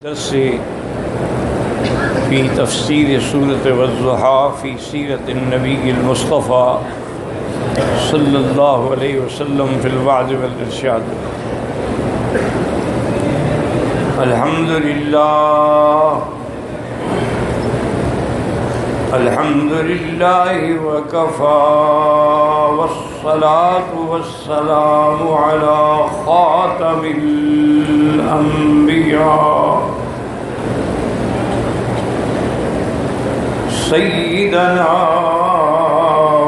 درس في تفسير سورة والضحى في سيرة النبي المصطفى صلى الله عليه وسلم في الوعظ والإرشاد. الحمد لله وكفى والصلاة والسلام على خاتم الأنبياء سيدنا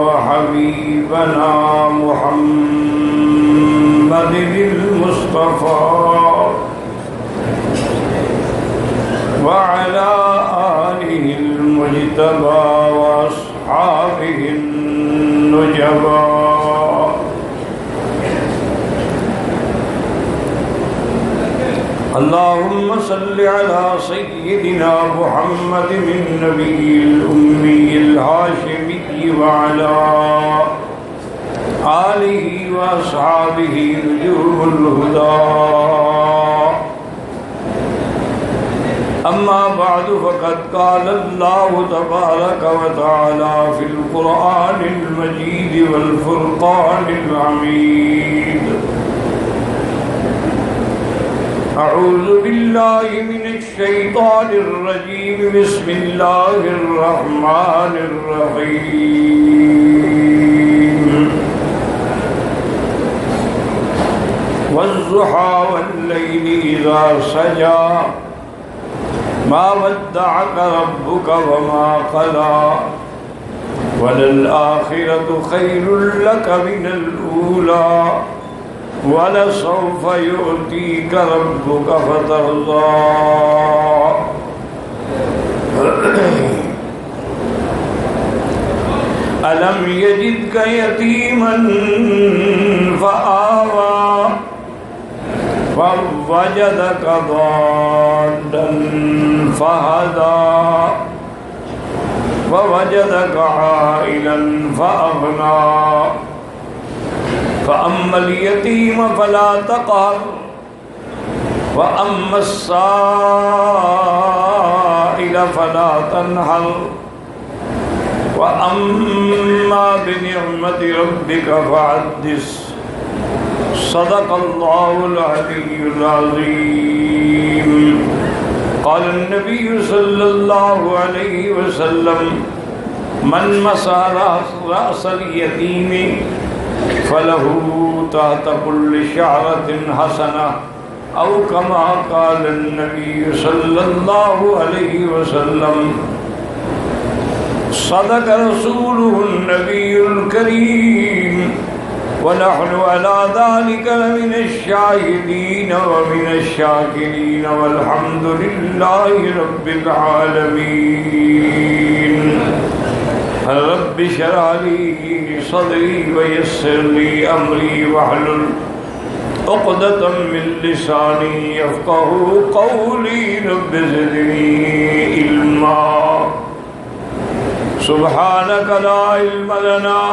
وحبيبنا محمد المصطفى وعلى آله المجتبى وأصحابه النجبى. اللهم صل على سيدنا محمد النبي الأمي الهاشمي وعلى آله وأصحابه نجوم الهدى. أما بعد فقد قال الله تبارك وتعالى في القرآن المجيد والفرقان الحميد: أعوذ بالله من الشيطان الرجيم. بسم الله الرحمن الرحيم. والضحى والليل إذا سجى ما ودعك ربك وما قلى وللآخرة خير لك من الأولى وَلَسَوْفَ يُؤْتِيكَ رَبُّكَ فَتَرْضَى. أَلَمْ يَجِدْكَ يَتِيمًا فَآوَى وَوَجَدَكَ ضَالًّا فَهَدَى وَوَجَدَكَ عَائِلًا فَأَغْنَى. فأما اليتيم فلا تقهر وأما السائل فلا تنهر وأما بنعمة ربك فحدث. صدق الله العلي العظيم. قال النبي صلى الله عليه وسلم: من مسح رأس اليتيم فله تحت كل شعرة حسنة، أو كما قال النبي صلى الله عليه وسلم. صدق رسوله النبي الكريم، ونحن على ذلك لمن الشاهدين ومن الشاكرين، والحمد لله رب العالمين. رب اشرح لي صدري ويسر لي أمري واحلل عقدة من لساني يفقهوا قولي. رب زدني علما. سبحانك لا علم لنا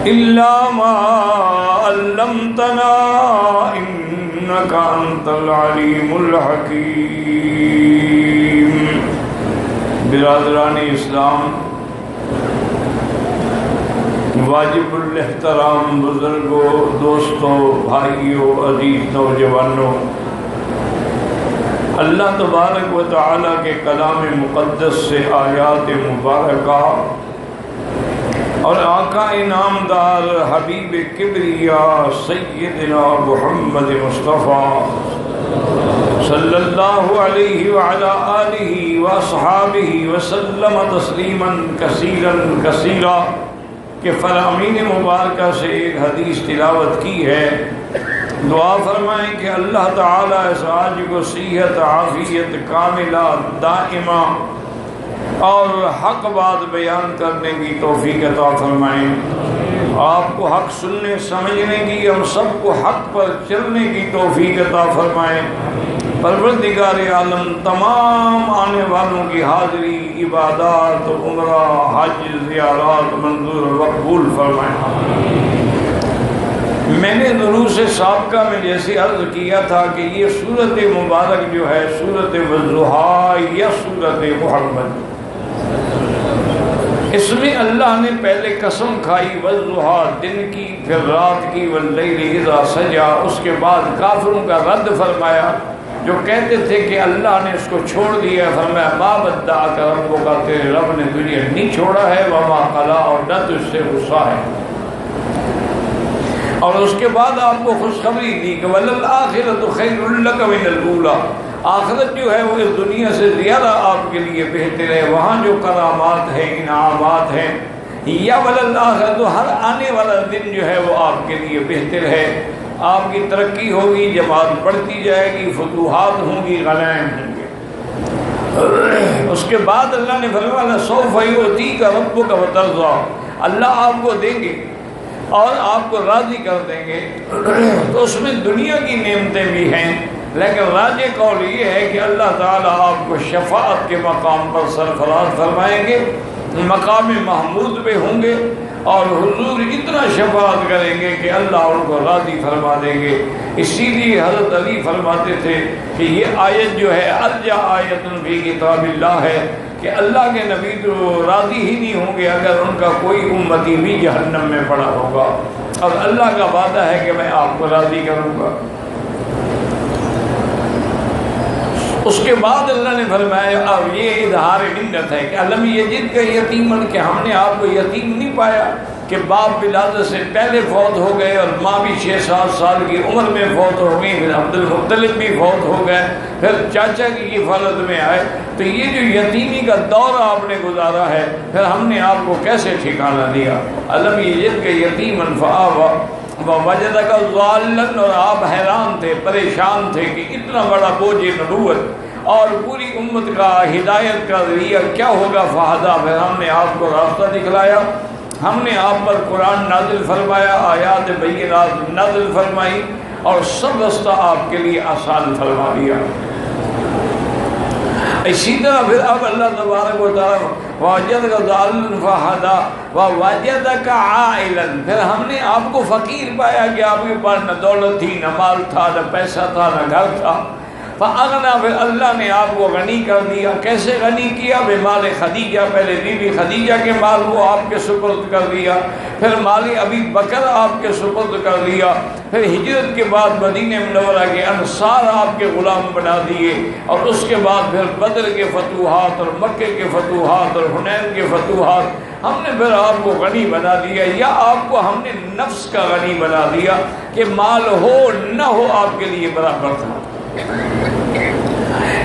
إلا ما علمتنا إنك أنت العليم الحكيم. برادران اسلام، واجب الاحترام بزرگوں، دوستوں، بھائیوں، عزیز نوجوانوں، اللہ تبارک و تعالیٰ کے کلام مقدس سے آیات مبارکہ اور آقا انعامدار حبیب کبریا سیدنا محمد مصطفیٰ صلی اللہ علیہ وعلا آلہ واصحابہ وسلم تسلیما کثیرا کثیرا کہ فرامین مبارکہ سے ایک حدیث تلاوت کی ہے. دعا فرمائیں کہ اللہ تعالیٰ اس آج کو صحت، عافیت کاملہ دائمہ اور حق بات بیان کرنے کی توفیق عطا فرمائیں. آپ کو حق سننے سمجھنے کی، ہم سب کو حق پر چلنے کی توفیق عطا فرمائیں. پروردگار عالم تمام آنے والوں کی حاضری، عبادات، عمرہ، حج، زیارات منظور و مقبول فرمائیں. میں نے دروس سابقہ میں جیسے عرض کیا تھا کہ یہ سورت مبارک جو ہے سورت والضحیٰ یا سورت محمد، اس میں اللہ نے پہلے قسم کھائی والضحیٰ دن کی، پھر رات کی، واللیل اذا سجا، اس کے بعد کافروں کا رد فرمایا جو کہتے تھے کہ اللہ نے اس کو چھوڑ دیا، فرمایا ما ودعک ربک، تیرے رب نے تجھے نہیں چھوڑا ہے، وما قلی، اور نہ تجھ سے غصہ ہے۔ اور اس کے بعد آپ کو خوشخبری دی کہ وَلَلْآخِرَةُ خَيْرٌ لَكَ مِنَ الْأُولَىٰ، آخرت جو ہے وہ اس دنیا سے زیادہ آپ کے لیے بہتر ہے، وہاں جو کرامات ہیں، انعامات ہیں، یا وَلَلْآخِرَةُ، ہر آنے والا دن جو ہے وہ آپ کے لیے بہتر ہے، آپ کی ترقی ہوگی، جماعت بڑھتی جائے گی، فتوحات ہوں گی، غنائم ہوں گے۔ اس کے بعد اللہ نے فرمایا سوف یؤتیک ربک فترضیٰ، اللہ آپ کو دیں گے اور آپ کو راضی کر دیں گے۔ تو اس میں دنیا کی نعمتیں بھی ہیں، لیکن راجح قول یہ ہے کہ اللہ تعالیٰ آپ کو شفاعت کے مقام پر سرفراز فرمائیں گے، مقام محمود پہ ہوں گے، اور حضور اتنا شفاعت کریں گے کہ اللہ ان کو راضی فرما دیں گے۔ اسی لیے حضرت علی فرماتے تھے کہ یہ آیت جو ہے ارجع آیت فی کتاب اللہ ہے، کہ اللہ کے نبی تو راضی ہی نہیں ہوں گے اگر ان کا کوئی امتی بھی جہنم میں پڑا ہوگا، اور اللہ کا وعدہ ہے کہ میں آپ کو راضی کروں گا۔ اس کے بعد اللہ نے فرمایا اب یہ اظہار منت ہے کہ علم یجد کا یتیمن، کہ ہم نے آپ کو یتیم نہیں پایا کہ باپ ولادت سے پہلے فوت ہو گئے اور ماں بھی 6-7 سال کی عمر میں فوت ہو گئی، پھر عبد المطلب بھی فوت ہو گئے، پھر چاچا کی حفاظت میں آئے، تو یہ جو یتیمی کا دور آپ نے گزارا ہے، پھر ہم نے آپ کو کیسے ٹھکانہ دیا؟ علم یجد کا یتیمن فآویٰ ووجدک ضالا، اور آپ حیران تھے، پریشان تھے کہ اتنا بڑا بوجھ نبوت اور پوری امت کا ہدایت کا ذریعہ کیا ہوگا، فہدیٰ، پھر ہم نے آپ کو راستہ دکھلایا، ہم نے آپ پر قرآن نازل فرمایا، آیات بینات نازل فرمائی، اور سب رستہ آپ کے لیے آسان فرما دیا۔ اسی طرح پھر اب اللہ تبارک و تعالیٰ وَوَجَدَكَ ضَالًّا فَهَدَىٰ وَوَجَدَكَ عَائِلًا، پھر ہم نے آپ کو فقیر پایا کہ آپ کے پاس نہ دولت تھی، نہ مال تھا، نہ پیسہ تھا، نہ گھر تھا، فَأَغْنَىٰ، پھر اللہ نے آپ کو غنی کر دیا۔ کیسے غنی کیا؟ بمال خدیجہ، پہلے بی بی خدیجہ کے مال کو آپ کے سپرد کر دیا، پھر مال ابی بکر آپ کے سپرد کر دیا، پھر ہجرت کے بعد مدینہ منورہ کے انصار آپ کے غلام بنا دیے، اور اس کے بعد پھر بدر کے فتوحات اور مکے کے فتوحات اور حنین کے فتوحات، ہم نے پھر آپ کو غنی بنا دیا، یا آپ کو ہم نے نفس کا غنی بنا دیا کہ مال ہو نہ ہو آپ کے لیے برابر تھا۔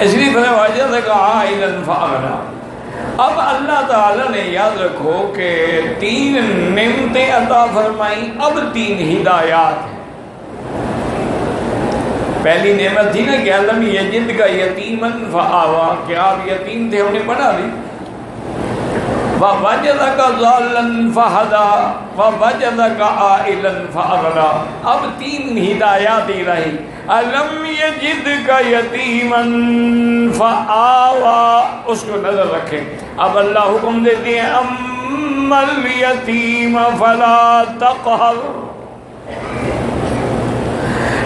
اس لیے وَوَجَدَكَ عَائِلًا فَأَغْنَىٰ۔ اب اللہ تعالیٰ نے یاد رکھو کہ 3 نعمتیں عطا فرمائیں، اب 3 ہدایات ہیں۔ پہلی نعمت تھی نا کہ علم یجد کا یتیمن فآویٰ، کہ آپ یتیم تھے، ہم نے بنا دی۔ وَوَجَدَكَ ضَالًّا فَهَدَىٰ وَوَجَدَكَ عَائِلًا فَأَغْنَىٰ۔ اب 3 ہدایات ہی رہی، علم یجدک یتیمن فآویٰ، اس کو نظر رکھیں۔ اب اللہ حکم دیتے ہیں اما الیتیم فلا تقہر۔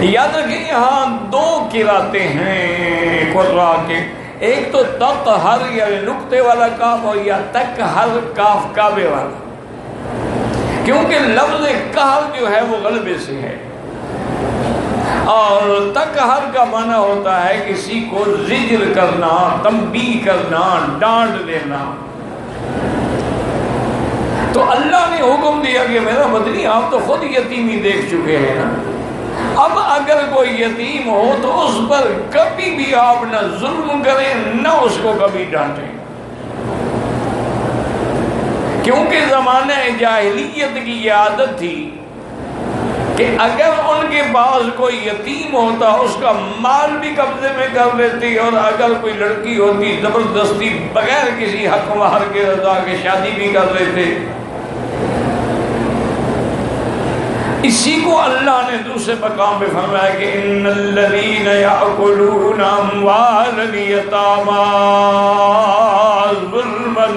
یاد رکھیں یہاں 2 قراتیں ہیں قراء کے، ایک تو تقہر یعنی نقطے والا کاف، اور یا تقہر کاف کعبے والا، کیونکہ لفظ قہر جو ہے وہ غلبے سے ہے، اور تقہر کا معنی ہوتا ہے کسی کو زجر کرنا، تنبیہ کرنا، ڈانٹ دینا۔ تو اللہ نے حکم دیا کہ میرا مدنی آپ تو خود یتیمی دیکھ چکے ہیں نا، اب اگر کوئی یتیم ہو تو اس پر کبھی بھی آپ نہ ظلم کریں، نہ اس کو کبھی ڈانٹیں، کیونکہ زمانہ جاہلیت کی یہ عادت تھی کہ اگر ان کے پاس کوئی یتیم ہوتا اس کا مال بھی قبضے میں کر لیتی، اور اگر کوئی لڑکی ہوتی زبردستی بغیر کسی حق مہر کے رضا کے شادی بھی کر لیتے۔ اسی کو اللہ نے دوسرے مقام پہ فرمایا کہ ان الذین یأکلون اموال الیتامی ظلما،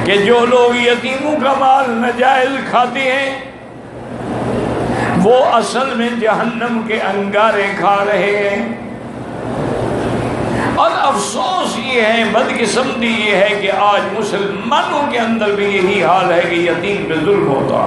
کہ جو لوگ یتیموں کا مال ناجائز کھاتے ہیں وہ اصل میں جہنم کے انگارے کھا رہے ہیں۔ اور افسوس یہ ہے، بدقسمتی یہ ہے کہ آج مسلمانوں کے اندر بھی یہی حال ہے کہ یتیم پہ ظلم ہوتا،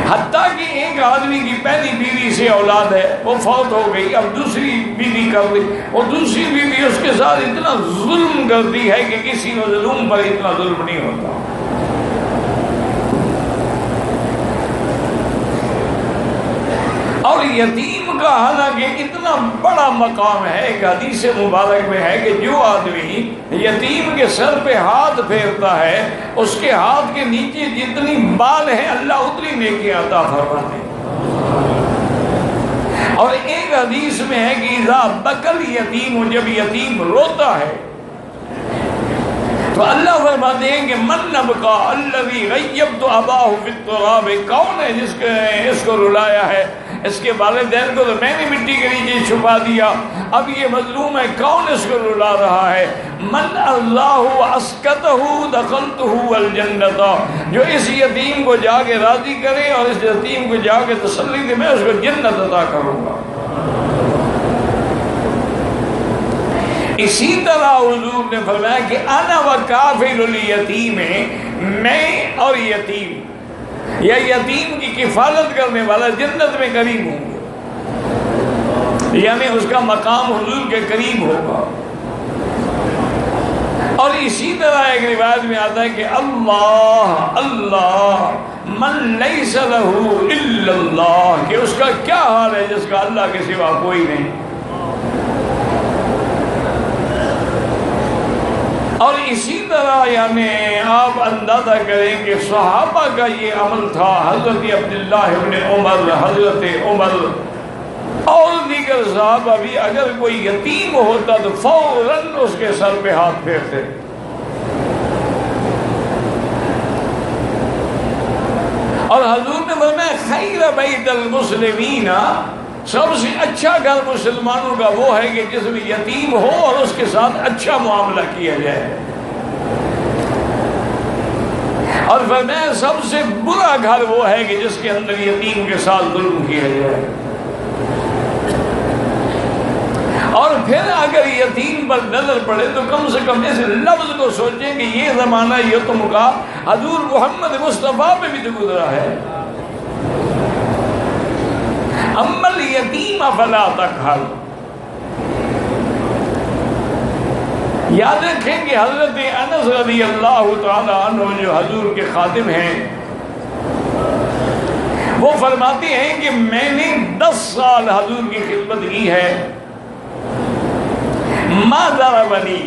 حتیٰ کہ ایک آدمی کی پہلی بیوی سے اولاد ہے، وہ فوت ہو گئی، اب دوسری بیوی کر لی، اور دوسری بیوی اس کے ساتھ اتنا ظلم کرتی ہے کہ کسی مظلوم پر اتنا ظلم نہیں ہوتا۔ اور یتیم کا حالانکہ اتنا بڑا مقام ہے، ایک حدیث مبارک میں ہے کہ جو آدمی یتیم کے سر پہ ہاتھ پھیرتا ہے اس کے ہاتھ کے نیچے جتنی بال ہیں اللہ اتنی نیکی عطا فرماتے ہیں۔ اور ایک حدیث میں ہے کہ اذا بکل یتیم، جب یتیم روتا ہے تو اللہ فرماتے ہیں کہ من نبکا الذی غیبت اباہ فی التراب، کون ہے جس نے اس کو رلایا ہے؟ اس کے والدین کو تو میں نے مٹی کے نیچے چھپا دیا، اب یہ مظلوم ہے، کون اس کو رلا رہا ہے؟ من اللہ اسکتہ دخلتہ الجنت، جو اس یتیم کو جا کے راضی کرے اور اس یتیم کو جا کے تسلی دے، میں اس کو جنت عطا کروں گا۔ اسی طرح حضور نے فرمایا کہ انا وکافل الیتیم، میں اور یتیم یا یتیم کی کفالت کرنے والا جنت میں قریب ہوں گے، یعنی اس کا مقام حضور کے قریب ہوگا۔ اور اسی طرح ایک روایت میں آتا ہے کہ اللہ اللہ من لیس لہ الا اللہ، کہ اس کا کیا حال ہے جس کا اللہ کے سوا کوئی نہیں۔ اور اسی طرح یعنی آپ اندازہ کریں کہ صحابہ کا یہ عمل تھا، حضرت عبداللہ ابن عمر، حضرت عمر اور دیگر صحابہ بھی اگر کوئی یتیم ہوتا تو فوراً اس کے سر پہ ہاتھ پھیرتے۔ اور حضور نے فرمایا خیر بیت المسلمین، سب سے اچھا گھر مسلمانوں کا وہ ہے کہ جس میں یتیم ہو اور اس کے ساتھ اچھا معاملہ کیا جائے، اور فرمایا سب سے برا گھر وہ ہے کہ جس کے اندر یتیم کے ساتھ ظلم کیا جائے۔ اور پھر اگر یتیم پر نظر پڑے تو کم سے کم اس لفظ کو سوچیں کہ یہ زمانہ یتم کا حضور محمد مصطفیٰ پہ بھی تو گزرا ہے۔ اما الیتیم فلا تقہر، یاد رکھیں کہ حضرت انس رضی اللہ تعالی عنہ جو حضور کے خادم ہیں وہ فرماتے ہیں کہ میں نے 10 سال حضور کی خدمت کی ہے، ما ضربنی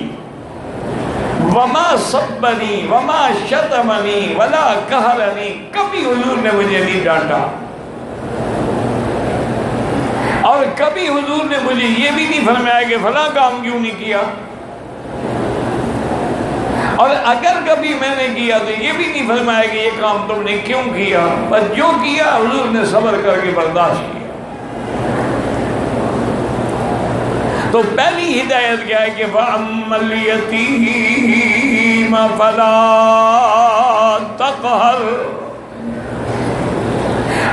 وما سبنی وما شتمنی ولا قہرنی، کبھی حضور نے مجھے نہیں ڈانٹا اور کبھی حضور نے مجھے یہ بھی نہیں فرمایا کہ فلاں کام کیوں نہیں کیا، اور اگر کبھی میں نے کیا تو یہ بھی نہیں فرمایا کہ یہ کام تم نے کیوں کیا، پر جو کیا حضور نے صبر کر کے برداشت کیا۔ تو پہلی ہدایت کیا ہے کہ وَأَمَّا الْيَتِيمَ فَلَا تَقْهَرْ،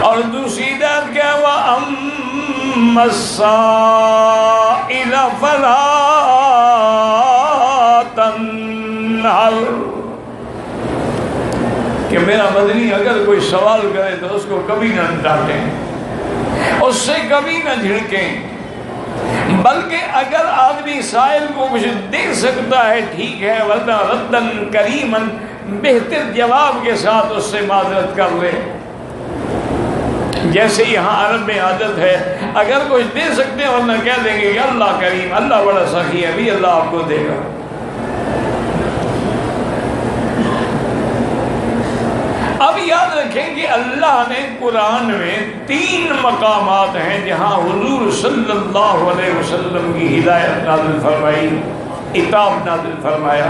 اور دوسری ہدایت کیا ہے وَأَمَّا السَّائِلَ فَلَا تَنْهَرْ، کہ میرا مدنی اگر کوئی سوال کرے تو اس کو کبھی نہ ڈانٹیں، اس سے کبھی نہ جھڑکیں، بلکہ اگر آدمی سائل کو کچھ دے سکتا ہے ٹھیک ہے، ورنہ ردن کریمن، بہتر جواب کے ساتھ اس سے معذرت کر لے۔ جیسے یہاں عرب میں عادت ہے اگر کچھ دے سکتے ہیں ورنہ کہہ دیں گے کہ اللہ کریم، اللہ بڑا سخی ہے، بھی اللہ آپ کو دے گا۔ اب یاد رکھیں کہ اللہ نے قرآن میں 3 مقامات ہیں جہاں حضور صلی اللہ علیہ وسلم کی ہدایت نازل فرمائی، عتاب نازل فرمایا۔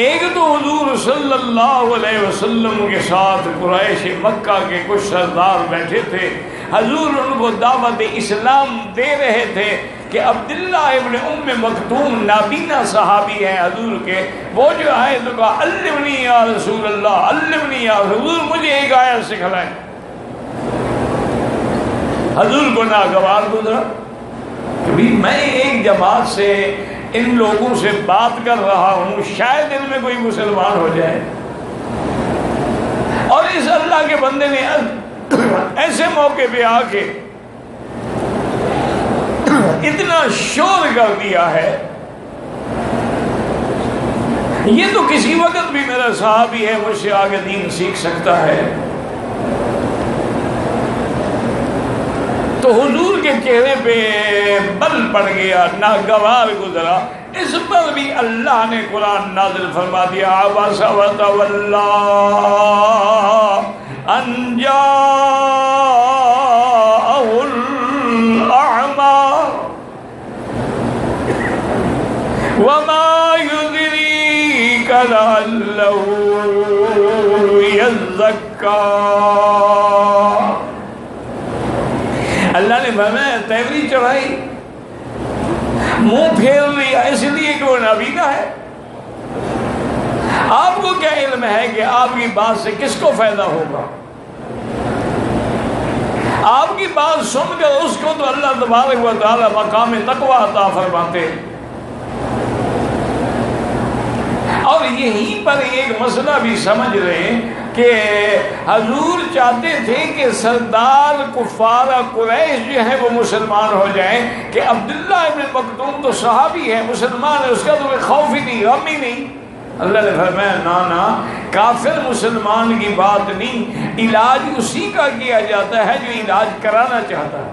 ایک تو حضور صلی اللہ علیہ وسلم کے ساتھ قریش مکہ کے کچھ سردار بیٹھے تھے، حضور ان کو دعوت اسلام دے رہے تھے، کہ عبداللہ ابن ام مکتوم نابینا صحابی ہیں حضور کے، وہ جو آئے تو کہا علمنی یا رسول اللہ، علمنی یا حضور، مجھے ایک آیت سکھلائیں۔ حضور کو ناگوار گزرا کہ میں ایک جماعت سے ان لوگوں سے بات کر رہا ہوں، شاید ان میں کوئی مسلمان ہو جائے، اور اس اللہ کے بندے نے ایسے موقع پہ آ کے اتنا شور کر دیا ہے، یہ تو کسی وقت بھی میرا صحابی ہے، مجھ سے آگے دین سیکھ سکتا ہے۔ تو حضور کے چہرے پہ بل پڑ گیا، ناگوار گزرا۔ اس پر بھی اللہ نے قرآن نازل فرما دیا، عبس وتولی ان جاءہ الاعمی وما یدریک لعلہ یزکیٰ۔ اللہ نے فرمایا تیوری چڑھائی، منہ پھیر لیا اس لیے کہ وہ نابینا ہے۔ آپ کو کیا علم ہے کہ آپ کی بات سے کس کو فائدہ ہوگا؟ آپ کی بات سن کر اس کو تو اللہ تبارک و تعالی مقام تقوی عطا فرماتے۔ اور یہیں پر ایک مسئلہ بھی سمجھ رہے ہیں کہ حضور چاہتے تھے کہ سردار کفار قریش جو ہیں وہ مسلمان ہو جائیں، کہ عبداللہ ابن مکتوم تو صحابی ہے، مسلمان ہے، اس کا تو کوئی خوف ہی نہیں، غم ہی نہیں۔ اللہ نے فرمایا نا، کافر مسلمان کی بات نہیں، علاج اسی کا کیا جاتا ہے جو علاج کرانا چاہتا ہے۔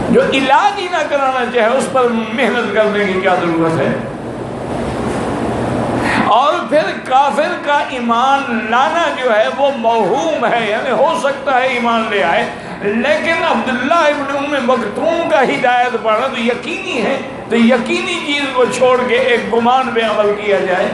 جو علاج ہی نہ کرانا چاہے اس پر محنت کرنے کی کیا ضرورت ہے؟ اور پھر کافر کا ایمان لانا جو ہے وہ موہوم ہے، یعنی ہو سکتا ہے ایمان لے آئے، لیکن عبداللہ ابن ام مکتوم کا ہدایت پانا تو یقینی ہے، تو یقینی چیز کو چھوڑ کے ایک گمان پہ عمل کیا جائے۔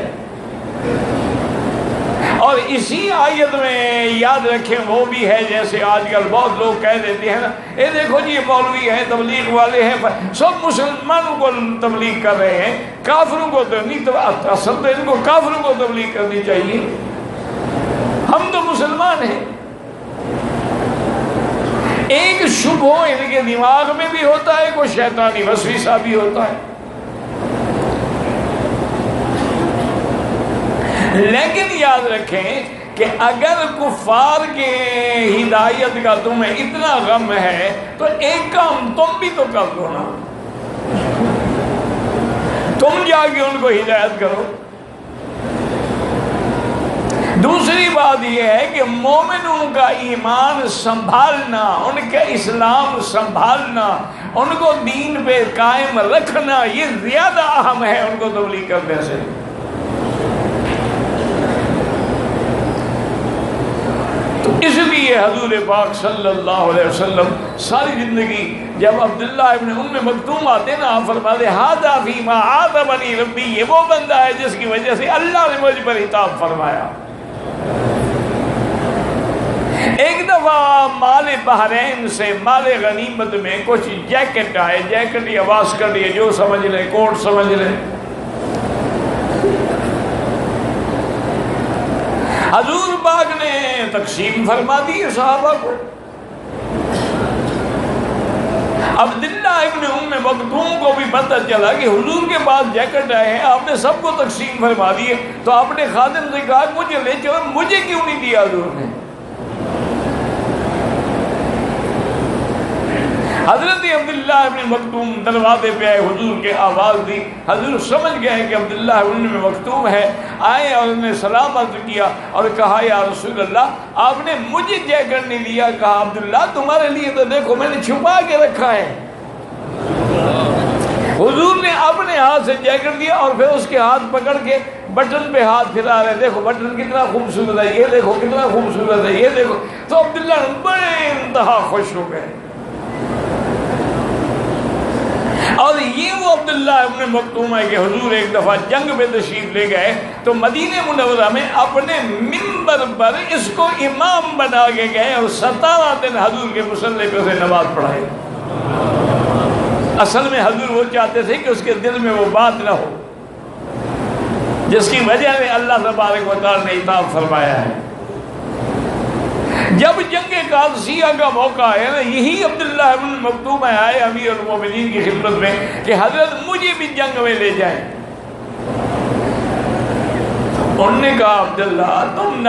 اور اسی آیت میں یاد رکھیں وہ بھی ہے، جیسے آج کل بہت لوگ کہہ دیتے ہیں نا، اے دیکھو جی یہ مولوی ہیں، تبلیغ والے ہیں، سب مسلمانوں کو تبلیغ کر رہے ہیں، کافروں کو تو نہیں، اصل تو ان کو کافروں کو تبلیغ کرنی چاہیے، ہم تو مسلمان ہیں۔ ایک شبہ ان کے دماغ میں بھی ہوتا ہے، کوئی شیطانی وسوسہ بھی ہوتا ہے، لیکن یاد رکھیں کہ اگر کفار کے ہدایت کا تمہیں اتنا غم ہے تو ایک کام تم بھی تو کر دو نا، تم جا کے ان کو ہدایت کرو۔ دوسری بات یہ ہے کہ مومنوں کا ایمان سنبھالنا، ان کا اسلام سنبھالنا، ان کو دین پہ قائم رکھنا، یہ زیادہ اہم ہے ان کو تبلیغ کرنے سے۔ اس لیے حضور پاک صلی اللہ علیہ وسلم ساری زندگی جب عبداللہ ابن ام مکتوم آتے نا، آپ فرماتے ھذا فیما عاتبنی ربی، یہ وہ بندہ ہے جس کی وجہ سے اللہ نے مجھ پر عتاب فرمایا۔ ایک دفعہ مال بحرین سے مال غنیمت میں کچھ جیکٹ آئے، جیکٹ یا واسکٹ یا جو سمجھ لیں، کوٹ سمجھ لیں، حضور پاک نے تقسیم فرما دی صحابہ کو۔ عبداللہ ابن ام مکتوم کو بھی پتہ چلا کہ حضور کے پاس جیکٹ آئے ہیں، آپ نے سب کو تقسیم فرما دیے، تو آپ نے خادم سے کہا مجھے لے چلو، مجھے کیوں نہیں دیا حضور نے؟ حضرت عبداللہ ابن مکتوم دروازے پہ آئے، حضور کے آواز دی، حضور سمجھ گئے کہ عبداللہ ابن مکتوم ہے، آئے اور انہوں نے سلام عرض کیا اور کہا یا رسول اللہ آپ نے مجھے جیکٹ نہیں دیا۔ کہا عبداللہ تمہارے لیے تو دیکھو میں نے چھپا کے رکھا ہے۔ حضور نے اپنے ہاتھ سے جیکٹ دیا اور پھر اس کے ہاتھ پکڑ کے بٹن پہ ہاتھ پھرا رہے، دیکھو بٹن کتنا خوبصورت ہے، یہ دیکھو کتنا خوبصورت ہے، یہ دیکھو۔ تو عبداللہ بڑے انتہا خوش ہو گئے۔ اور یہ وہ عبداللہ ابن مکتوم ہے کہ حضور ایک دفعہ جنگ میں تشریف لے گئے تو مدینہ منورہ میں اپنے منبر پر اس کو امام بنا کے گئے اور 17 دن حضور کے مصلی پہ اسے نماز پڑھائی۔ اصل میں حضور وہ چاہتے تھے کہ اس کے دل میں وہ بات نہ ہو جس کی وجہ سے اللہ تبارک و تعالیٰ نے عتاب فرمایا ہے۔ جب جنگ قادسیہ کا موقع ہے نا، یہی عبداللہ بن مکتوم آئے امیر المومنین کی خدمت میں کہ حضرت مجھے بھی جنگ میں لے جائیں۔ انہوں نے کہا عبداللہ تم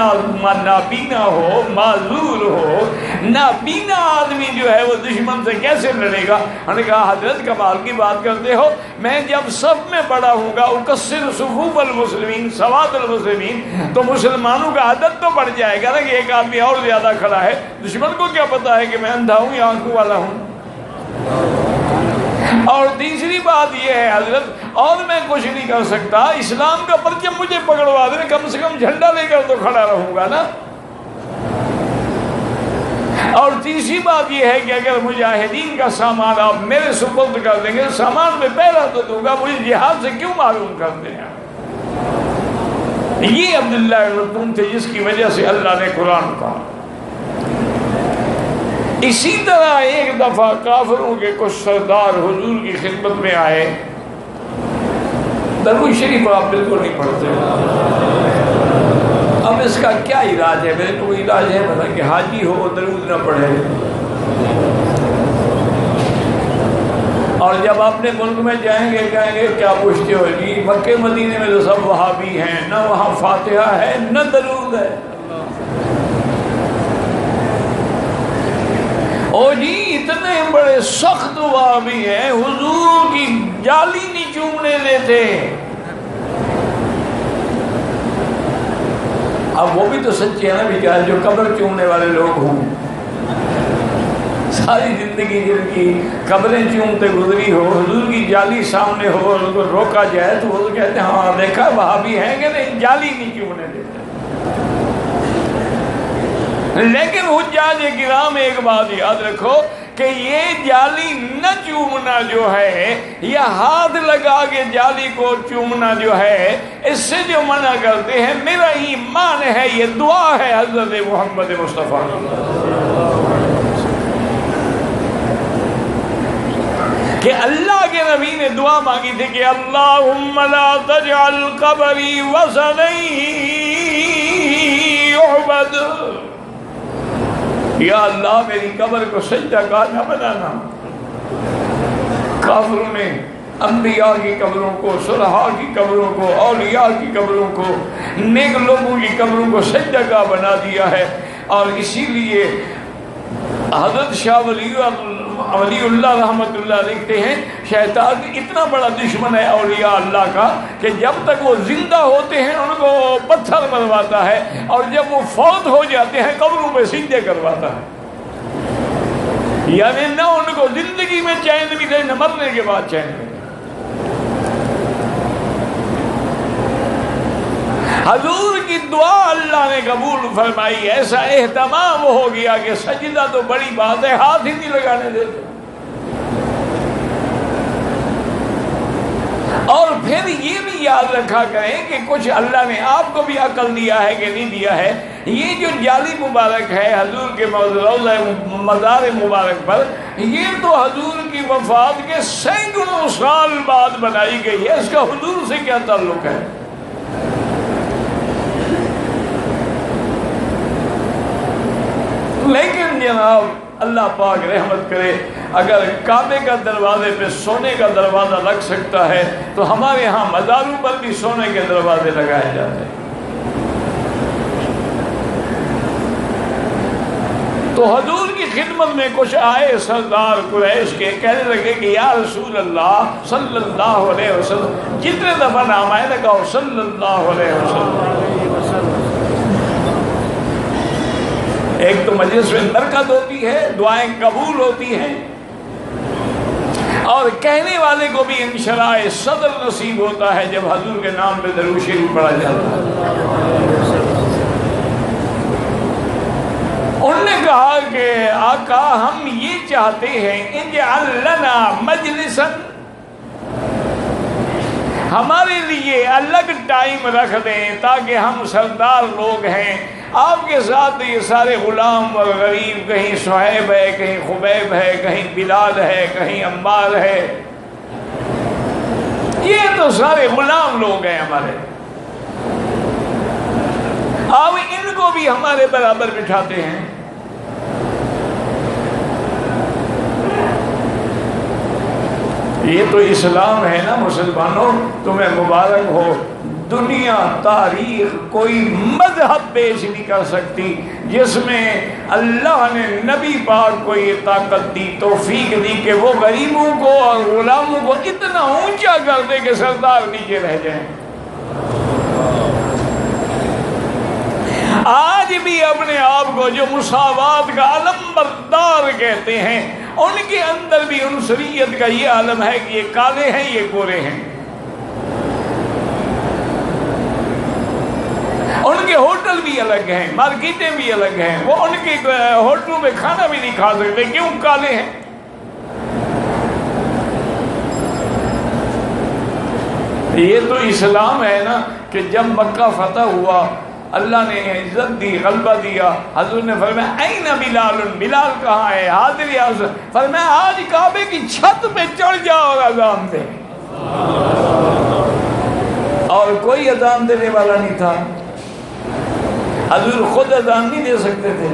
نابینا ہو، معذور ہو، نابینا آدمی جو ہے وہ دشمن سے کیسے لڑے گا؟ انہوں نے کہا حضرت کمال کی بات کرتے ہو، میں جب صف میں بڑا ہوں گا اکسر صفوف المسلمین سواد المسلمین، تو مسلمانوں کا عدد تو بڑھ جائے گا نا کہ ایک آدمی اور زیادہ کھڑا ہے، دشمن کو کیا پتا ہے کہ میں اندھا ہوں یا آنکھوں والا ہوں۔ اور تیسری بات یہ ہے حضرت، اور میں کچھ نہیں کر سکتا، اسلام کا پرچم مجھے پکڑوا دے، کم سے کم جھنڈا لے کر تو کھڑا رہوں گا نا۔ اور تیسری بات یہ ہے کہ اگر مجاہدین کا سامان آپ میرے سپرد کر دیں گے، سامان میں پہلا تو دوں گا، مجھے جہاد سے کیوں معلوم کرتے ہیں؟ یہ عبداللہ بن مکتوم تھے جس کی وجہ سے اللہ نے قرآن کہا۔ اسی طرح ایک دفعہ کافروں کے کچھ سردار حضور کی خدمت میں آئے۔ درود شریف آپ بالکل نہیں پڑھتے، اب اس کا کیا علاج ہے؟ میرے کو علاج ہے بتا کہ حاجی ہو درود نہ پڑھے، اور جب اپنے ملک میں جائیں گے کہیں گے کیا پوچھتے ہو جی، مکے مدینے میں تو سب وہابی ہیں، نہ وہاں فاتحہ ہے نہ درود ہے۔ او جی اتنے بڑے سخت وہابی ہیں، حضور کی جالی نہیں چومنے دیتے۔ اب وہ بھی تو سچے ہیں نا بیچارے جو قبر چومنے والے لوگ ہوں، ساری زندگی جن کی قبریں چومتے گزری ہو، حضور کی جالی سامنے ہو اور ان کو روکا جائے تو وہ کہتے ہیں ہاں دیکھا وہابی ہیں کہ نہیں، جالی نہیں چومنے دیتے۔ لیکن حجاج کرام ایک بات یاد رکھو کہ یہ جالی نہ چومنا جو ہے یا ہاتھ لگا کے جالی کو چومنا جو ہے، اس سے جو منع کرتے ہیں میرا ایمان ہے، یہ دعا ہے حضرت محمد مصطفیٰ۔ کہ اللہ کے نبی نے دعا مانگی تھی کہ اللہم لا تجعل قبری وثنا یعبد، یا اللہ میری قبر کو سجدہ گاہ نہ بنانا۔ کافروں نے انبیاء کی قبروں کو، صلحاء کی قبروں کو، اولیاء کی قبروں کو، نیک لوگوں کی قبروں کو سجدہ گاہ بنا دیا ہے، اور اسی لیے حضرت شاہ ولی اللہ رحمت اللہ لکھتے ہیں شیطان اتنا بڑا دشمن ہے اولیاء اللہ کا کہ جب تک وہ زندہ ہوتے ہیں ان کو پتھر مرواتا ہے، اور جب وہ فوت ہو جاتے ہیں قبروں پہ سجدے کرواتا ہے۔ یعنی نہ ان کو زندگی میں چین ملے نہ مرنے کے بعد چین ملے۔ حضور کی دعا اللہ نے قبول فرمائی، ایسا اہتمام ہو گیا کہ سجدہ تو بڑی بات ہے، ہاتھ ہی نہیں لگانے دیتے۔ اور پھر یہ بھی یاد رکھا کریں کہ کچھ اللہ نے آپ کو بھی عقل دیا ہے کہ نہیں دیا ہے، یہ جو جالی مبارک ہے حضور کے روضہ مزار مبارک پر، یہ تو حضور کی وفات کے سینکڑوں سال بعد بنائی گئی ہے، اس کا حضور سے کیا تعلق ہے؟ لیکن جناب اللہ پاک رحمت کرے، اگر کعبے کا دروازے پہ سونے کا دروازہ لگ سکتا ہے تو ہمارے ہاں مزاروں پر بھی سونے کے دروازے لگائے جاتے ہیں۔ تو حضور کی خدمت میں کچھ آئے سردار قریش کے، کہنے لگے کہ یا رسول اللہ صلی اللہ علیہ وسلم، جتنے دفعہ نام آئے لگا صلی اللہ علیہ وسلم۔ ایک تو مجلس میں برکت ہوتی ہے، دعائیں قبول ہوتی ہیں، اور کہنے والے کو بھی انشراح صدر نصیب ہوتا ہے جب حضور کے نام پہ درود شریف پڑھا جاتا ہے۔ انہوں نے کہا کہ آقا ہم یہ چاہتے ہیں اجعل لنا مجلسا، ہمارے لیے الگ ٹائم رکھ دیں تاکہ ہم سردار لوگ ہیں، آپ کے ساتھ یہ سارے غلام اور غریب، کہیں صہیب ہے، کہیں خبیب ہے، کہیں بلال ہے، کہیں عمار ہے، یہ تو سارے غلام لوگ ہیں ہمارے، آپ ان کو بھی ہمارے برابر بٹھاتے ہیں۔ یہ تو اسلام ہے نا مسلمانوں، تمہیں مبارک ہو۔ دنیا تاریخ کوئی مذہب پیش نہیں کر سکتی جس میں اللہ نے نبی پاک کو یہ طاقت دی، توفیق دی کہ وہ غریبوں کو اور غلاموں کو اتنا اونچا کر دے کہ سردار نیچے رہ جائیں۔ آج بھی اپنے آپ کو جو مساوات کا علم بردار کہتے ہیں، ان کے اندر بھی عنصریت کا یہ عالم ہے کہ یہ کالے ہیں، یہ گورے ہیں۔ ان کے ہوٹل بھی الگ ہیں، مارکیٹیں بھی الگ ہیں، وہ ان کے ہوٹلوں میں کھانا بھی نہیں کھا سکتے، کیوں؟ کالے ہیں۔ یہ تو اسلام ہے نا کہ جب مکہ فتح ہوا، اللہ نے عزت دی، غلبہ دیا، حضور نے فرمایا این بلال، بلال کہاں ہے؟ حاضر یا حضور؟ فرمایا آج کعبے کی چھت پہ چڑھ جاؤ اور اذان دے۔ اور کوئی اذان دینے والا نہیں تھا، حضور خود اذان نہیں دے سکتے تھے۔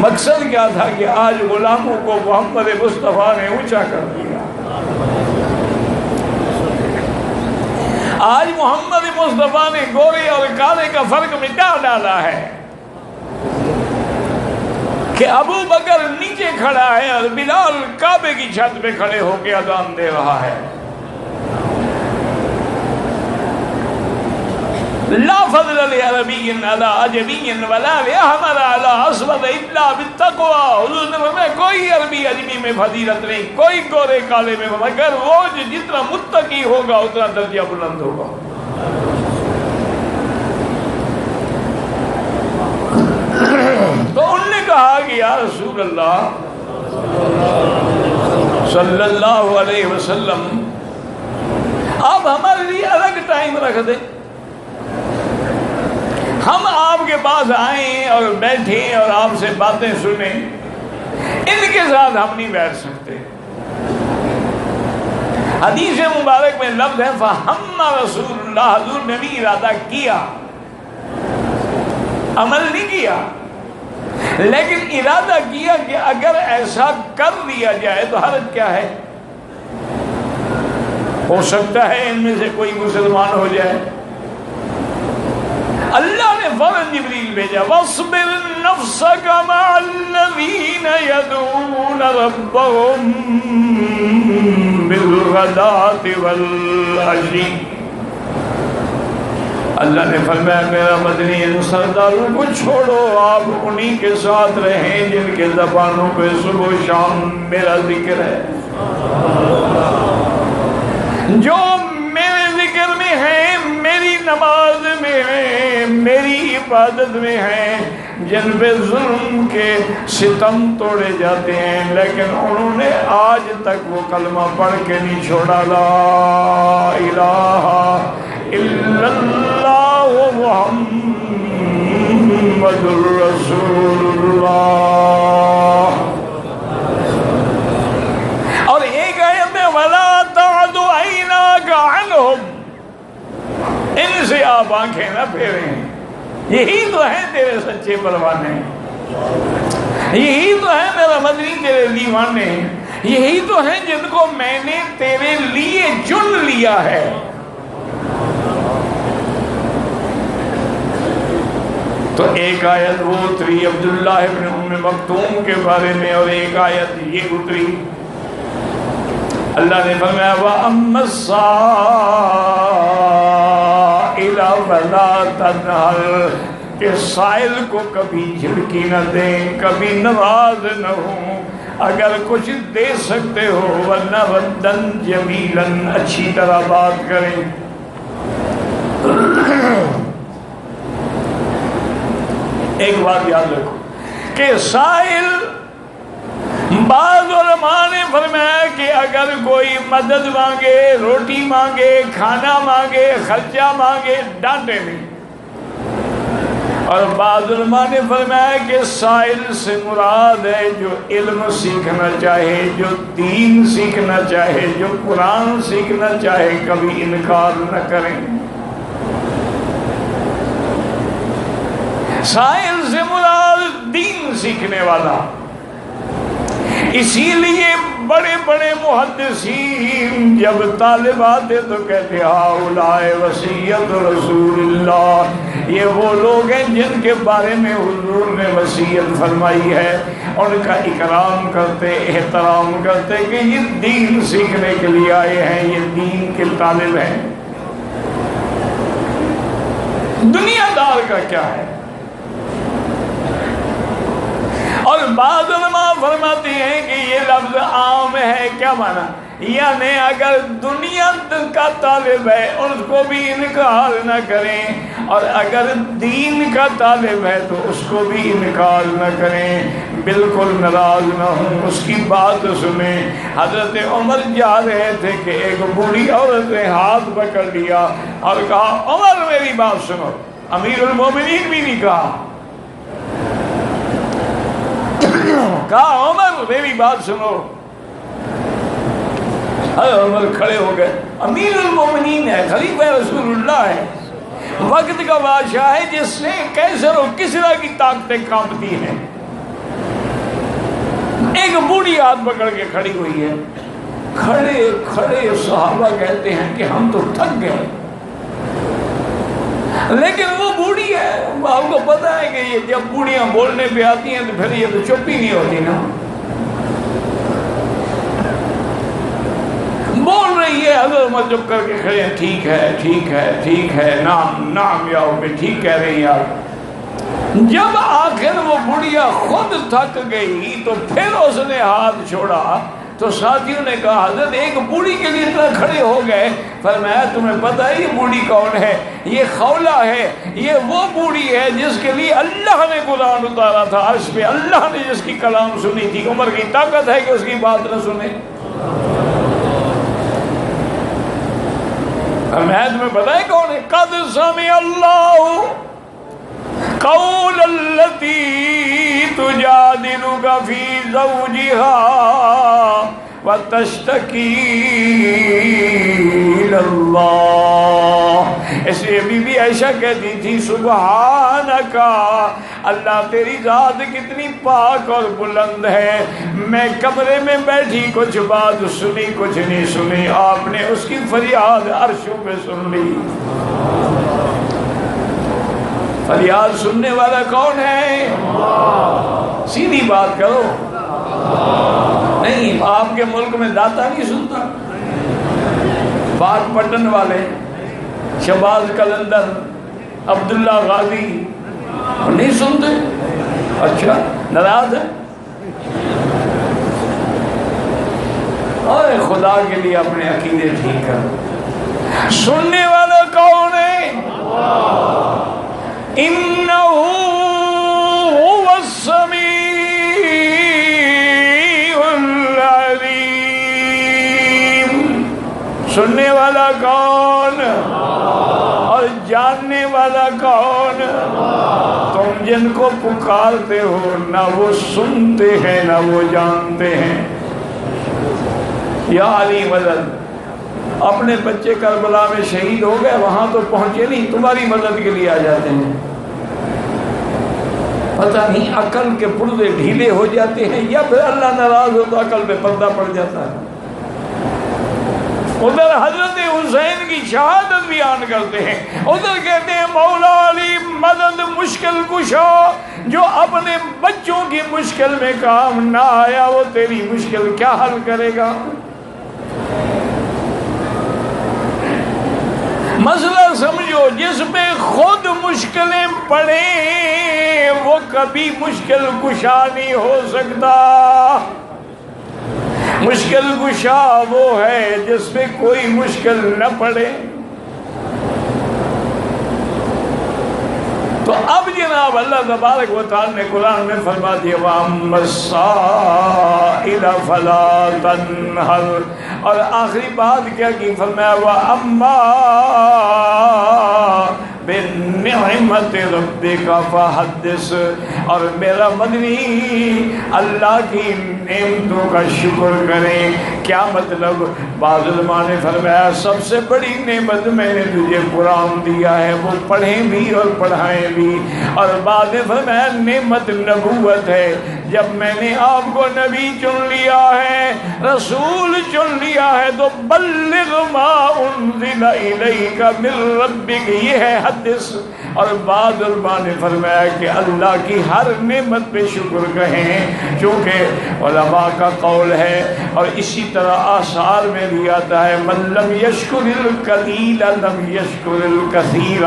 مقصد کیا تھا کہ آج غلاموں کو محمد مصطفیٰ نے اونچا کر دیا، آج محمد مصطفیٰ نے گورے اور کالے کا فرق مٹا ڈالا ہے کہ ابو بکر نیچے کھڑا ہے اور بلال کعبے کی چھت پہ کھڑے ہو کے اذان دے رہا ہے۔ لا فضل لعربی علی عجمی ولا لأحمر علی اسود الا بالتقوی۔ حضور نے فرمایا کوئی عربی عجمی میں فضیلت نہیں، کوئی گورے کالے میں، مگر وہ جتنا متقی ہوگا اتنا درجہ بلند ہوگا۔ تو ان نے کہا کہ یا رسول اللہ صلی اللہ علیہ وسلم آپ ہمارے لیے الگ ٹائم رکھ دیں، ہم آپ کے پاس آئیں اور بیٹھیں اور آپ سے باتیں سنیں، ان کے ساتھ ہم نہیں بیٹھ سکتے۔ حدیث مبارک میں لفظ ہے فَحَمَّ رسول اللہ، حضور نے بھی ارادہ کیا، عمل نہیں کیا، لیکن ارادہ کیا کہ اگر ایسا کر دیا جائے تو حرج کیا ہے؟ ہو سکتا ہے ان میں سے کوئی مسلمان ہو جائے۔ اللہ نے فوراً جبریل بھیجا وَاصْبِرْ نَفْسَكَ مَعَ الَّذِينَ يَدْعُونَ رَبَّهُمْ بِالْغَدَاةِ وَالْعَشِيِّ۔ اللہ نے فرمایا میرا مدنی ان سرداروں کو چھوڑو، آپ انہی کے ساتھ رہیں جن کے زبانوں پہ صبح و شام میرا ذکر ہے، جو میرے ذکر میں ہیں، میری نماز میں ہیں، میری عبادت میں ہیں، جن پہ ظلم کے ستم توڑے جاتے ہیں لیکن انہوں نے آج تک وہ کلمہ پڑھ کے نہیں چھوڑا، لا الہ الا اللہ محمد رسول اللہ۔ اور ایک آیت میں وَلَا تَعْدُ عَيْنَاكَ عَنْهُمْ، ان سے آپ آنکھیں نہ پھیریں، یہی تو ہیں تیرے سچے پروانے، یہی تو ہیں میرا مدنی تیرے دیوانے، یہی تو ہیں جن کو میں نے تیرے لیے چن لیا ہے۔ تو ایک آیت وہ اتری عبداللہ ابن ام مکتوم کے بارے میں، اور ایک آیت یہ اتری، اللہ نے فرمایا وَأَمَّا السَّائِلَ فَلَا تَنْهَرْ، کہ سائل کو کبھی جھڑکی نہ دیں، کبھی ناراض نہ ہوں، اگر کچھ دے سکتے ہو ورنہ رَدًّا جَمِيلًا، اچھی طرح بات کریں۔ ایک بات یاد رکھو کہ سائل، بعض علماء نے فرمایا کہ اگر کوئی مدد مانگے، روٹی مانگے، کھانا مانگے، خرچہ مانگے، ڈانٹے نہیں، اور بعض علماء نے فرمایا کہ سائل سے مراد ہے جو علم سیکھنا چاہے، جو دین سیکھنا چاہے، جو قرآن سیکھنا چاہے، کبھی انکار نہ کریں۔ سائل سے مراد دین سیکھنے والا۔ اسی لیے بڑے بڑے محدثین جب طالب آتے تو کہتے ہؤلاء وصیت رسول اللہ، یہ وہ لوگ ہیں جن کے بارے میں حضور نے وصیت فرمائی ہے، ان کا اکرام کرتے، احترام کرتے کہ یہ دین سیکھنے کے لیے آئے ہیں، یہ دین کے طالب ہیں۔ دنیا دار کا کیا ہے؟ اور بعض علماء فرماتے ہیں کہ یہ لفظ عام ہے۔ کیا معنی؟ یعنی اگر دنیا کا طالب ہے اس کو بھی انکار نہ کریں، اور اگر دین کا طالب ہے تو اس کو بھی انکار نہ کریں، بالکل ناراض نہ ہوں، اس کی بات سنیں۔ حضرت عمر جا رہے تھے کہ ایک بوڑھی عورت نے ہاتھ پکڑ لیا اور کہا عمر میری بات سنو۔ امیر المومنین بھی نہیں کہا عمر میری بات سنو۔ عمر کھڑے ہو گئے، امیر المومنین ہے، خلیفہ رسول اللہ ہے، وقت کا بادشاہ ہے جس سے کیسر و کسریٰ کی طاقتیں کانپتی ہیں۔ ایک بوڑھی ہاتھ پکڑ کے کھڑی ہوئی ہے، کھڑے کھڑے صحابہ کہتے ہیں کہ ہم تو تھک گئے، لیکن وہ بوڑھی ہے، آپ کو پتہ ہے کہ یہ جب بوڑھیاں بولنے پہ آتی ہیں تو پھر یہ تو چپ ہی نہیں ہوتی نا، بول رہی ہے۔ حضرت عمر چپ کر کے کھڑے ہیں، ٹھیک ہے ٹھیک ہے ٹھیک ہے، نام یا میں ٹھیک کہہ رہی ہیں آپ۔ جب آخر وہ بوڑھیا خود تھک گئی تو پھر اس نے ہاتھ چھوڑا تو ساتھیوں نے کہا حضرت ایک بوڑھی کے لیے اتنا کھڑے ہو گئے۔ فرمایا تمہیں پتہ ہے یہ بوڑھی کون ہے؟ یہ خولہ ہے، یہ وہ بوڑھی ہے جس کے لیے اللہ نے قرآن اتارا تھا عرش پہ، اللہ نے جس کی کلام سنی تھی۔ عمر کی طاقت ہے کہ اس کی بات نہ سنے۔ فرمایا تمہیں پتہ ہے کون ہے؟ قد سمع اللہ قول التي تجادلك في زوجها وتشتكي إلى الله۔ اس لیے بی بی عائشہ کہتی تھی سبحانک، اللہ تیری ذات کتنی پاک اور بلند ہے، میں کمرے میں بیٹھی کچھ بات سنی کچھ نہیں سنی، آپ نے اس کی فریاد عرشوں پہ سن لی۔ فریاد سننے والا کون ہے؟ سیدھی بات کرو۔ نہیں، آپ کے ملک میں داتا نہیں سنتا؟ باغ پٹن والے، شہباز قلندر، عبداللہ غازی نہیں سنتے؟ اچھا، ناراض ہے؟ اور خدا کے لیے اپنے عقیدے ٹھیک کر۔ سننے والا کون ہے؟ انہو هو السمیع العلیم۔ سننے والا کون اور جاننے والا کون؟ تم جن کو پکارتے ہو نہ وہ سنتے ہیں نہ وہ جانتے ہیں۔ یا علی مدد، اپنے بچے کربلا میں شہید ہو گئے، وہاں تو پہنچے نہیں، تمہاری مدد کے لیے آ جاتے ہیں۔ پتہ نہیں عقل کے پردے ڈھیلے ہو جاتے ہیں یا پھر اللہ ناراض ہو تو عقل پہ پردہ پڑ جاتا ہے۔ ادھر حضرت حسین کی شہادت بیان کرتے ہیں، ادھر کہتے ہیں مولا علی مدد مشکل کشا، جو اپنے بچوں کی مشکل میں کام نہ آیا وہ تیری مشکل کیا حل کرے گا؟ مسئلہ سمجھو، جس پہ خود مشکلیں پڑیں وہ کبھی مشکل کشا نہیں ہو سکتا۔ مشکل کشا وہ ہے جس پہ کوئی مشکل نہ پڑے۔ تو اب جناب اللہ تبارک و تعالی نے قرآن میں فرما دیا وَأَمَّا السَّائِلَ فَلَا تَنْهَرْ، اور آخری بات کیا کی؟ فرمایا وَأَمَّا بنعمت ربک فحدث، اور میرا مدنی اللہ کی نعمتوں کا شکر کریں۔ کیا مطلب؟ بعض علماء نے فرمایا سب سے بڑی نعمت میں نے تجھے قرآن دیا ہے، وہ پڑھیں بھی اور پڑھائیں بھی، اور بعض نے فرمایا نعمت نبوت ہے، جب میں نے آپ کو نبی چن لیا ہے، رسول چن لیا ہے، تو بلغ ما انزل الیک من ربک، یہ ہے حدث۔ اور بعض علماء نے فرمایا کہ اللہ کی ہر نعمت پہ شکر کہیں، چونکہ علماء کا قول ہے، اور اسی طرح آثار میں بھی آتا ہے من لم یشکر القلیل لم یشکر الکثیر،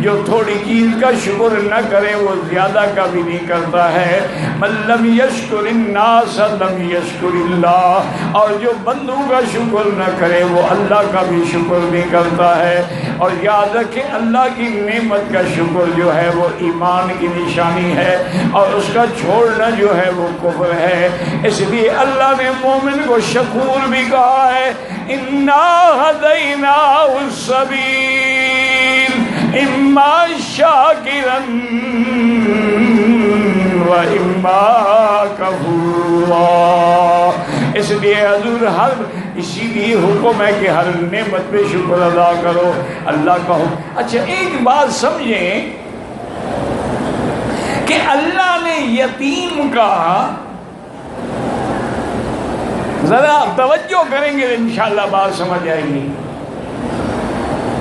جو تھوڑی چیز کا شکر نہ کرے وہ زیادہ کا بھی نہیں کرتا ہے۔ من لم یشکر الناس لم یشکر اللہ، اور جو بندوں کا شکر نہ کرے وہ اللہ کا بھی شکر نہیں کرتا ہے۔ اور یاد رکھیں اللہ کی نعمت کا شکر جو ہے وہ ایمان کی نشانی ہے، اور اس کا چھوڑنا جو ہے وہ کفر ہے۔ اس لیے اللہ نے مومن کو شکور بھی کہا ہے، اِنَّا هَدَيْنَاهُ السَّبِيلَ اِمَّا شَاكِرًا وَإِمَّا كَفُورًا۔ اس لیے حضور اسی لیے حکم ہے کہ ہر نعمت پہ شکر ادا کرو، اللہ کا حکم۔ اچھا ایک بات سمجھیں کہ اللہ نے یتیم کا، ذرا توجہ کریں گے انشاءاللہ بات سمجھ آئے گی۔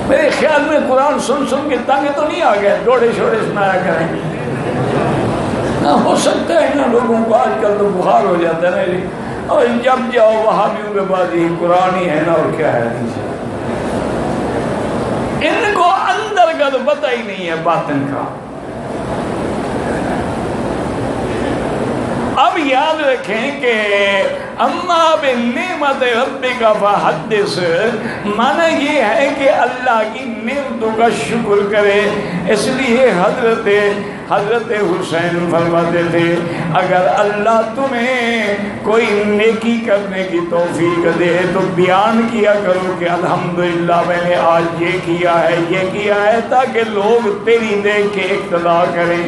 میرے خیال میں قرآن سن سن کے تنگ تو نہیں آ گئے، ڈوڑے شوڑے سنایا کریں گے نہ، ہو سکتا ہے نا لوگوں کو آج کل تو بخار ہو جاتا ہے نا، اور جب جاؤ وہابیوں کے بعد یہ قرآن ہی ہے نا، اور کیا ہے ان کو اندر کا تو پتہ ہی نہیں ہے باطن کا۔ اب یاد رکھیں کہ اما بنعمت ربک فحدث، معنی یہ ہے کہ اللہ کی نعمتوں کا شکر کرے۔ اس لیے حضرت حسین فرماتے تھے اگر اللہ تمہیں کوئی نیکی کرنے کی توفیق دے تو بیان کیا کرو کہ الحمدللہ میں نے آج یہ کیا ہے یہ کیا ہے، تاکہ لوگ تیری دیکھ کے اقتدا کریں۔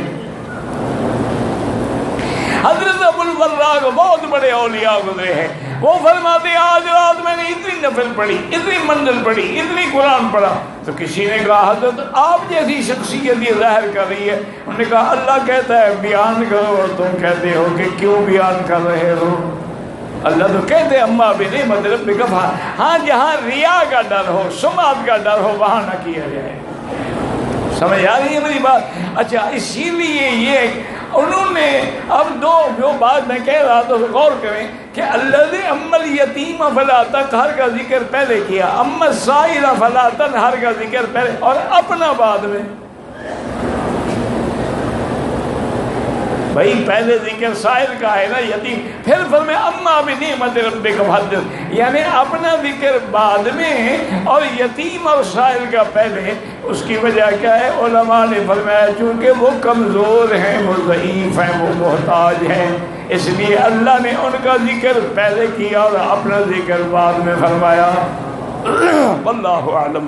حضرت ابو البراق بہت بڑے اولیاء گزرے ہیں، وہ فرماتے ہیں آج رات میں نے اتنی نفل پڑھی، اتنی منزل پڑھی، اتنی قرآن پڑھا۔ تو کسی نے کہا حضرت آپ جیسی شخصیت یہ ظاہر کر رہی ہے؟ انہوں نے کہا اللہ کہتا ہے بیان کرو اور تم کہتے ہو کہ کیوں بیان کر رہے ہو؟ اللہ تو کہتے ہیں اما بنعمت ربک فحدث، ہاں جہاں ریا کا ڈر ہو، سمعت کا ڈر ہو، وہاں نہ کیا جائے۔ سمجھ آ رہی ہے میری بات؟ اچھا اسی لیے یہ انہوں نے اب جو بات میں کہہ رہا تو غور کریں کہ الذی اما الیتیم فلا تقہر کا ذکر پہلے کیا، اما السائل فلا تنہر کا ذکر پہلے، اور اپنا بعد میں۔ بھائی پہلے ذکر سائل کا ہے نا، یتیم، پھر فرمایا اما بنعمت ربک فحدث، یعنی اپنا ذکر بعد میں اور یتیم اور سائل کا پہلے۔ اس کی وجہ کیا ہے؟ علماء نے فرمایا چونکہ وہ کمزور ہیں، وہ ضعیف ہیں، وہ محتاج ہیں، اس لیے اللہ نے ان کا ذکر پہلے کیا اور اپنا ذکر بعد میں فرمایا۔ واللہ اعلم۔